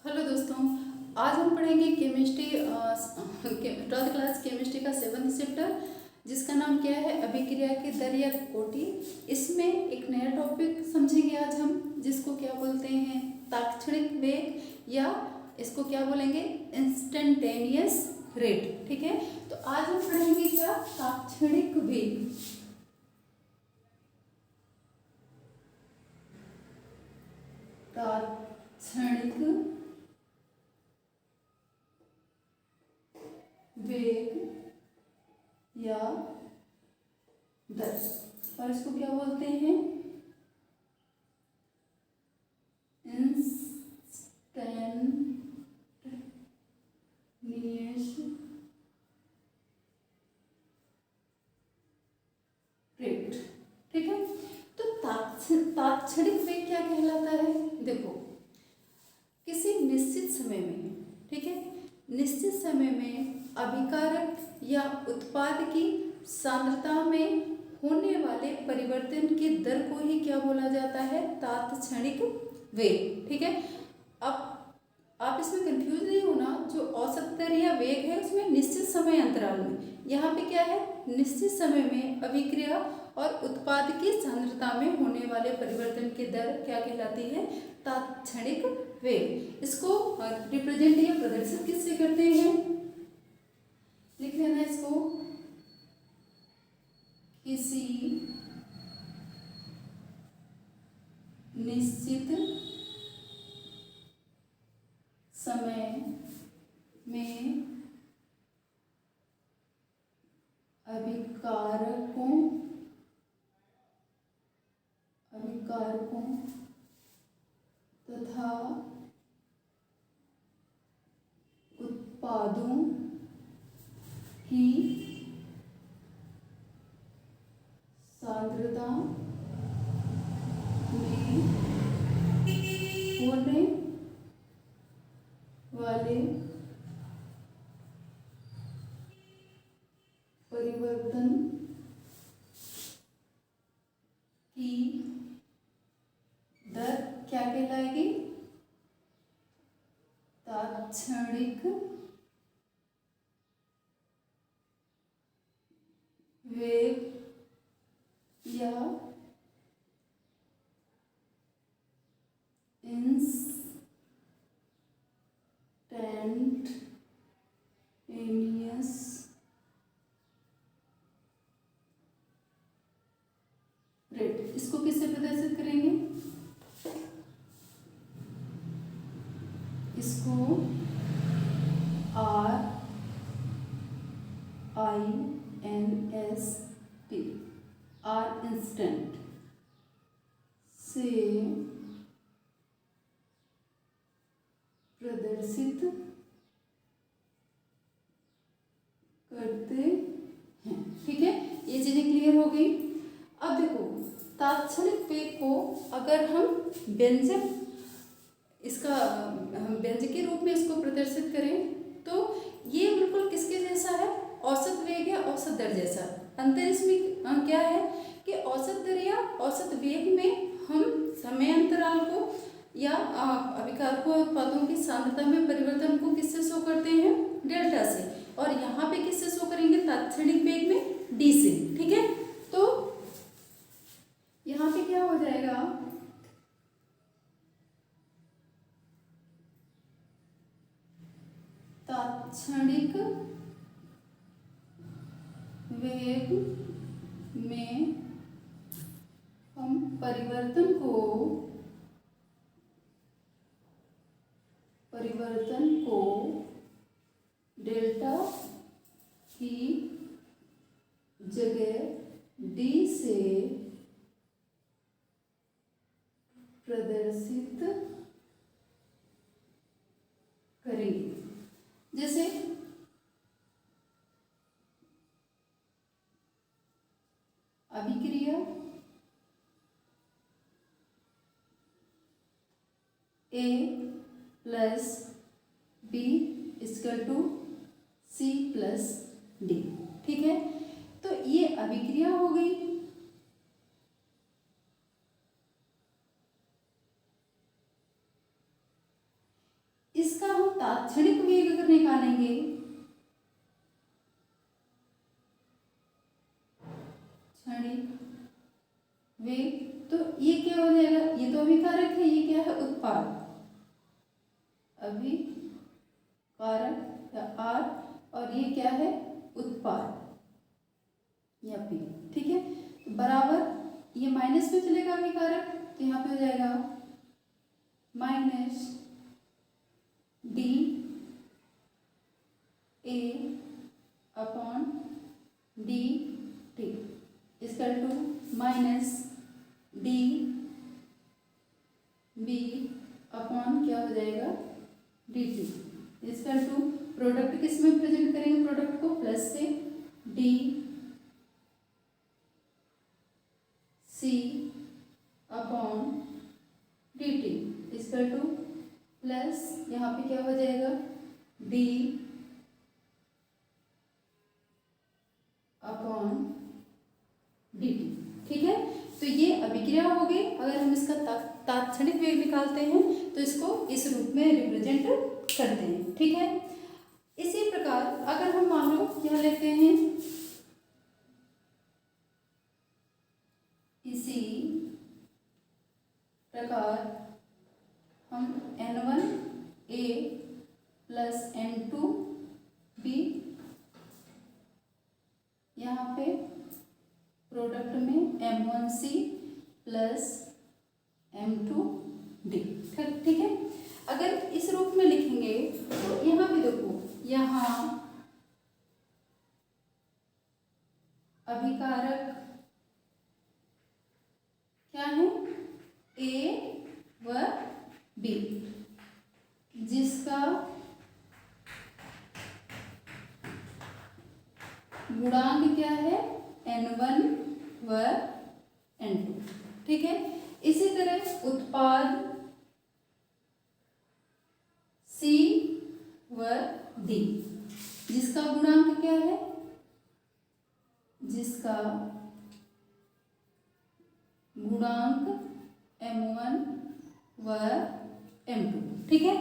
Hello दोस्तों, आज हम पढ़ेंगे केमिस्ट्री 12th क्लास केमिस्ट्री का 7th चैप्टर, जिसका नाम क्या है अभिक्रिया के दर या कोटि। इसमें एक नया टॉपिक समझेंगे आज हम, जिसको क्या बोलते हैं तात्क्षणिक वेग, या इसको क्या बोलेंगे इंस्टेंटेनियस रेट। ठीक है, तो आज हम पढ़ेंगे क्या तात्क्षणिक वेग। तात्क्षणिक वेग या दर, और इसको क्या बोलते हैं इंस्टेंटेनियस रेट। ठीक है, तो तात्क्षणिक वेग क्या कहलाता है। देखो, किसी निश्चित समय में, ठीक है, निश्चित समय में अभिकारक या उत्पाद की सांद्रता में होने वाले परिवर्तन की दर को ही क्या बोला जाता है तात्क्षणिक वेग। ठीक है, अब आप इसमें कंफ्यूज नहीं होना, जो औसत दर या वेग है उसमें निश्चित समय अंतराल में, यहाँ पे क्या है निश्चित समय में अभिक्रिया और उत्पाद की सांद्रता में होने वाले परिवर्तन की दर क्या कहलाती है तात्क्षणिक वेग। इसको रिप्रेजेंट या प्रदर्शित किससे करते हैं, लिख लेना इसको, किसी निश्चित समय में अभिकारकों तथा उत्पादों की सांद्रता में होने वाले परिवर्तन की दर क्या कहलाएगी तात्क्षणिक वेग या इंस्टेंटेनियस रेट। इसको किससे प्रदर्शित करेंगे, इसको RINST R इंस्टेंट से प्रदर्शित करते हैं। ठीक है, ये चीजें क्लियर हो गई। अब देखो, तात्क्षणिक वेग को अगर हम व्यंजक, इसका हम व्यंजक के रूप में इसको प्रदर्शित करें तो ये बिल्कुल किसके जैसा है, औसत वेग या औसत दर जैसा। अंतर इसमें क्या है कि औसत दर या औसत वेग में हम समय अंतराल को या अभिकारकों उत्पादों की सांद्रता में परिवर्तन को किससे शो करते हैं डेल्टा से, और यहाँ पे किससे शो करेंगे तात्क्षणिक वेग में डी से। ठीक है, तो यहाँ पे क्या हो जाएगा, तात्क्षणिक वेग में हम परिवर्तन को डेल्टा की जगह डी से प्रदर्शित करेंगे। जैसे अभिक्रिया A plus B equal to C plus D। ठीक है, तो ये अभिक्रिया हो गई। तात्क्षणिक वेग अगर निकालेंगे, क्षणिक वेग, तो ये क्या हो जाएगा, ये तो अभिकारक है, ये क्या है, उत्पाद, अभिकारक या आर, और ये क्या है, उत्पाद या पी। ठीक है, बराबर ये माइनस में चलेगा अभिकारक, तो यहाँ पे हो जाएगा minus D A upon D T equal to minus D B upon क्या हो जाएगा, D T equal to product किस में प्रेजेंट करेंगे, प्रोडक्ट को प्लस से D C upon D T equal to plus यहाँ पे क्या हो जाएगा, डी अपॉन डी टी। ठीक है, तो ये अभिक्रिया हो गई। अगर हम इसका तात्क्षणिक वेग निकालते हैं तो इसको इस रूप में रिप्रेजेंट करते हैं। ठीक है, इसी प्रकार अगर हम मान लो क्या लेते हैं, इसी प्रकार हम N1A प्लस N2B यहाँ पे प्रोडक्ट में M1C प्लस M2D। ठीक है, अगर इस रूप में लिखेंगे तो यहाँ पे देखो, यहाँ अभिकारक क्या है, A व B, जिसका गुणांक क्या है, N1 व N2। ठीक है, इसी तरह उत्पाद C व D, जिसका गुणांक क्या है, जिसका गुणांक M1 व M2। ठीक है,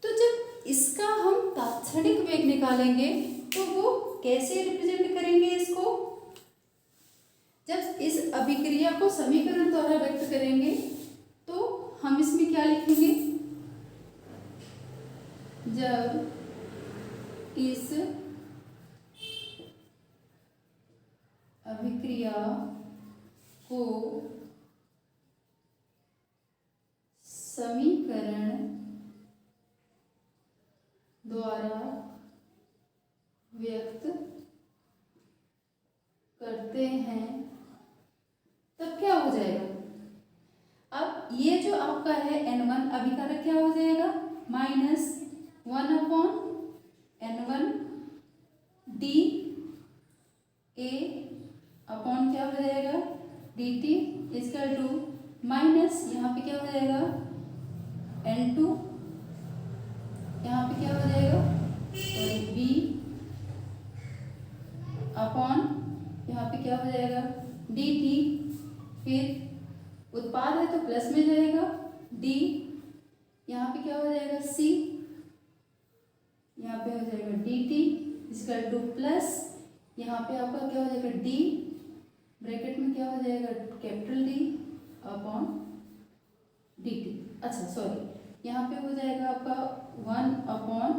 तो जब इसका हम तात्क्षणिक वेग निकालेंगे तो वो कैसे रिप्रेजेंट करेंगे इसको, जब इस अभिक्रिया को समीकरण द्वारा व्यक्त करेंगे तो हम इसमें क्या लिखेंगे, जब इस अभिक्रिया को समीकरण द्वारा व्यक्त करते हैं तब क्या हो जाएगा। अब ये जो आपका है N1 अभिकारक क्या हो जाएगा, minus 1 upon N1 D A upon क्या हो जाएगा, D T equal to minus यहाँ पे क्या हो जाएगा, N2 यहाँ पे क्या हो जाएगा, बी अपॉन यहाँ पे क्या हो जाएगा, डी टी, फिर उत्पाद है तो प्लस में जाएगा, डी यहाँ पे क्या हो जाएगा, सी यहाँ पे हो जाएगा डी टी इसका टू प्लस यहाँ पे आपका क्या हो जाएगा, डी ब्रैकेट में क्या हो जाएगा, capital D upon D T. अच्छा सॉरी, यहाँ पे हो जाएगा आपका 1 upon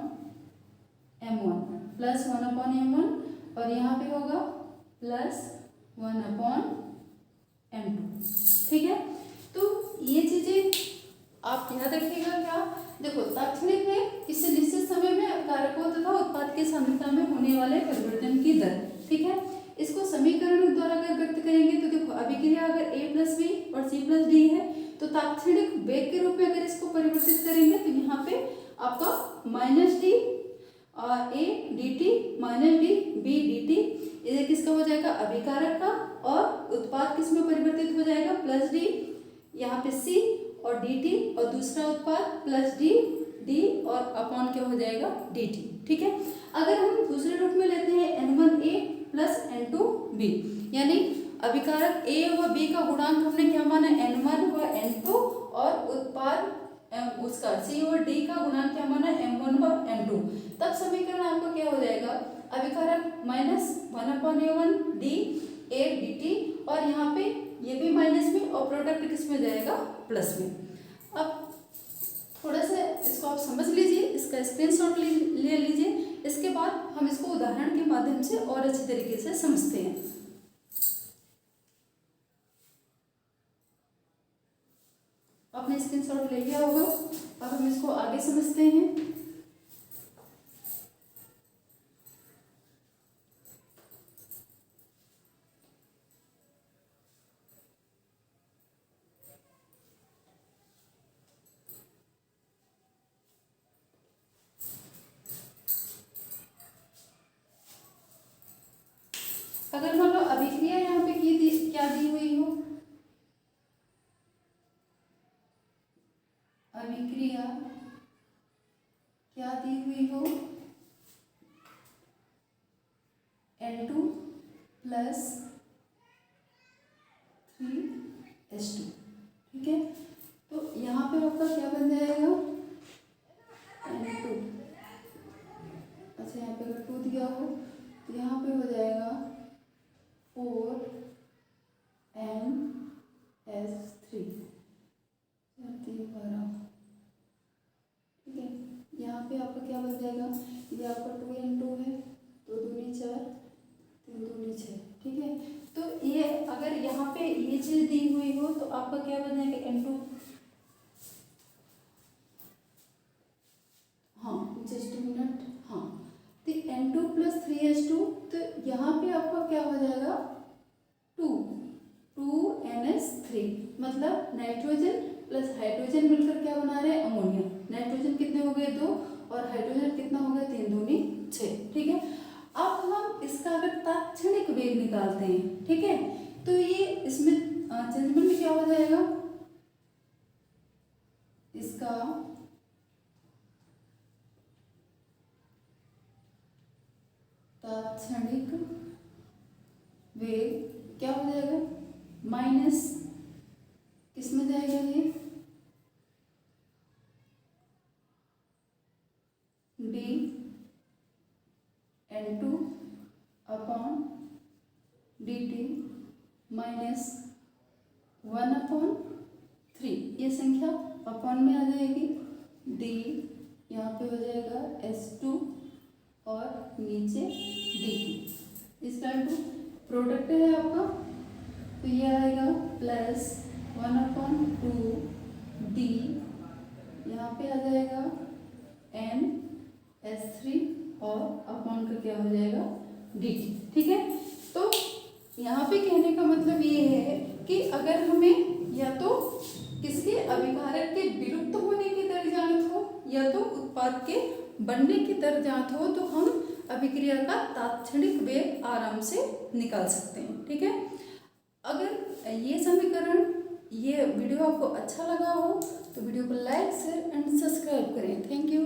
M1 plus 1 upon M1 और यहाँ पे होगा प्लस 1 अपॉन M2। ठीक है, तो ये चीजें आप याद रखिएगा। क्या देखो, तात्क्षणिक में किसी निश्चित समय में कारकों तथा उत्पाद की सांद्रता में होने वाले परिवर्तन की दर। ठीक है, इसको समीकरण द्वारा अगर व्यक्त करेंगे तो देखो, अभिक्रिया अगर A प्लस बी और C प्लस डी है तो तात्क्षणिक वेग के रूप में अगर इसको परिवर्तित करेंगे तो यहाँ पे आपका minus D A D T minus D B D T, ये किसका हो जाएगा, अभिकारक का, और उत्पाद किस में परिवर्तित हो जाएगा, प्लस डी यहाँ पे सी और डी टी, और दूसरा उत्पाद प्लस डी डी और अपॉन क्या हो जाएगा, डी टी। ठीक है, अगर हम दूसरे रूप में लेते हैं N1A प्लस N2B, यानी अभिकारक A व B का गुणांक हमने क्या माना, N1 व N2, और उत्पाद उसका C और D का गुणांक क्या माना, M1 व तब समीकरण आपका क्या हो जाएगा, अभिकारक minus 1/a1 D A D T, और यहाँ पे ये भी माइनस में और प्रोडक्ट किस में जाएगा, प्लस में। अब थोड़ा सा इसको आप समझ लीजिए, इसका स्क्रीनशॉट ले लीजिए, इसके बाद हम इसको उदाहरण के माध्यम से और अच्छी तरीके से समझते हैं। आपने स्क्रीनशॉट ले लिया होगा, अब हम इसको आगे समझते हैं। अगर मान लो अभिक्रिया यहाँ पे क्या दी हुई हो, अभिक्रिया क्या दी हुई हो, N2 प्लस 3H2, ठीक है। तो यहाँ पे आपका क्या बन जाएगा, N2, अच्छा यहाँ पे अगर 2 दिया हो तो यहाँ पे हो जाएगा 4NS3, ठीक है। यहाँ पे आपका क्या बन जाएगा, ये आपका 2N2 है, 2 दूनी 4, 3 दूनी 6, ठीक है। तो ये अगर यहाँ पे ये चीज दी हुई हो तो आपका क्या बन जाएगा, N2, हाँ जस्ट मिनट, हाँ तो N2 प्लस 3H2, तो यहाँ पे आपका क्या हो जाएगा 2NS3, मतलब नाइट्रोजन प्लस हाइड्रोजन मिलकर क्या बना रहे हैं, अमोनिया। नाइट्रोजन कितने हो गए 2 और हाइड्रोजन कितना हो गया 3 दूनी 6, ठीक है। अब हम इसका अगर तात्क्षणिक वेग निकालते हैं, ठीक है, तो ये इसमें चेंजमेंट क्या हो जाएगा, इसका तात्क्षणिक वेग क्या हो जाएगा, माइनस किसमें जाएगा, ये D N2 upon D T minus 1/3, ये संख्या अपॉन में आ जाएगी, डी यहाँ पे हो जाएगा S2 और नीचे dt, इसका टू प्रोडक्ट है आपका, तो ये आएगा प्लस 1/2 डी, यहाँ पे आ जाएगा NS3 और अपॉन का क्या हो जाएगा dt, ठीक है। तो यहाँ पे कहने का मतलब ये है कि अगर हमें या तो किसके अभिकारक के विलुप्त होने की दर ज्ञात हो या तो उत्पाद के बनने की दर ज्ञात हो, तो हम अभिक्रिया का तात्क्षणिक वेग आराम से निकाल सकते हैं, ठीक है। अगर ये समीकरण, ये वीडियो आपको अच्छा लगा हो तो वीडियो को लाइक शेयर एंड सब्सक्राइब करें। Thank you.